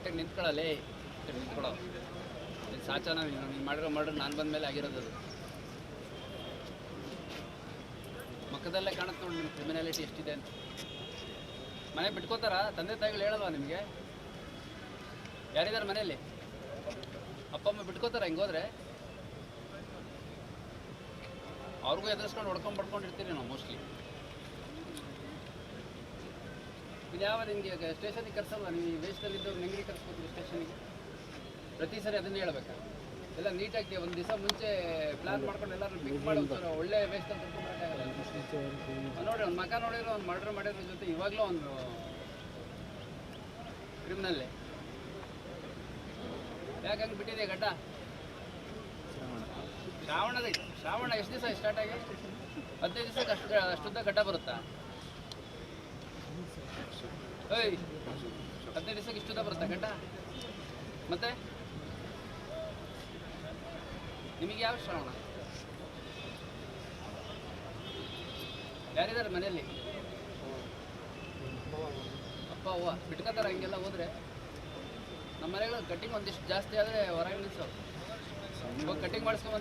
ಕರೆಕ್ಟಾಗಿ ನಿಂತ್ಕೊಳ್ಳಲೇ ನಿಂತ್ಕೊಳ್ಳೋ ನೀನು ಸಾಚನ ನೀನು ಮಾಡಿರೋ ನಾನು ಬಂದ ಮೇಲೆ ಆಗಿರೋದು ಅದು ಮಕ್ಕದಲ್ಲೇ ಕಾಣುತ್ತೆ ನೋಡಿ ನಿಮ್ಮ ಕ್ರಿಮಿನಾಲಿಟಿ ಎಷ್ಟಿದೆ ಅಂತ. ಮನೆ ಬಿಟ್ಕೋತಾರ ತಂದೆ ತಾಯಿಗಳು ಹೇಳಲ್ವಾ ನಿಮಗೆ? ಯಾರಿದ್ದಾರೆ ಮನೆಯಲ್ಲಿ? ಅಪ್ಪ ಅಮ್ಮ ಬಿಟ್ಕೋತಾರ ಹಿಂಗೋದ್ರೆ? ಅವ್ರಿಗೂ ಎದುರಿಸ್ಕೊಂಡು ಹೊಡ್ಕೊಂಡಿರ್ತೀರಿ ನಾವು ಮೋಸ್ಟ್ಲಿ. ಇದು ಯಾವ ನಿಮಗೆ ಸ್ಟೇಷನಿಗೆ ಕರ್ಸಲ್ವ? ನೀವು ಈ ವೇಷದಲ್ಲಿದ್ದವ್ರು ನೆಂಗಡಿ ಕರ್ಸ್ಕೊತೀವಿ ಸ್ಟೇಷನಿಗೆ? ಪ್ರತಿ ಸರಿ ಅದನ್ನೇ ಹೇಳ್ಬೇಕಾ? ಎಲ್ಲ ನೀಟಾಗಿ ಒಂದು ದಿವಸ ಮುಂಚೆ ಪ್ಲಾನ್ ಮಾಡ್ಕೊಂಡು ಎಲ್ಲರೂ ಪಿಕ್ ಮಾಡೋದು ಒಳ್ಳೆ ವೇಷದಲ್ಲಿ ಕರ್ಕೊಂಡ್ಬರೋಕ್ಕಾಗಲ್ಲ. ನೋಡಿ ಒಂದು ಮಕ ನೋಡಿದ್ರೆ ಒಂದು ಮರ್ಡರ್ ಮಾಡಿರೋ ಜೊತೆ ಇವಾಗಲೂ ಒಂದು ಕ್ರಿಮಿನಲ್ಲೇ. ಯಾಕಂಗೆ ಬಿಟ್ಟಿದೆ ಘಟ್ಟ? ಶ್ರಾವಣ ಎಷ್ಟು ದಿವಸ ಸ್ಟಾರ್ಟ್ ಆಗಿ? 15 ದಿವಸಕ್ಕೆ ಅಷ್ಟುದ್ದ ಘಟ್ಟ ಬರುತ್ತಾ? ಏಯ್ 15 ದಿವಸಕ್ಕೆ ಇಷ್ಟುದ್ದ ಬರುತ್ತಾ ಘಟ್ಟ? ಮತ್ತೆ ನಿಮಗೆ ಯಾವ ಶ್ರಾವಣ? ಯಾರಿದ್ದಾರೆ ಮನೆಯಲ್ಲಿ? ಅಪ್ಪ ಅವ್ವ ಬಿಟ್ಕೋತಾರೆ ಹಂಗೆಲ್ಲ ಹೋದರೆ? ನಮ್ಮ ಮನೆಗಳು ಕಟ್ಟಿಂಗ್ ಒಂದಿಷ್ಟು ಜಾಸ್ತಿ ಆದರೆ ಹೊರಗೆ ನಿಲ್ಸೋ. ಇವಾಗ ಕಟ್ಟಿಂಗ್ ಮಾಡಿಸ್ಕೊಂಬಂದು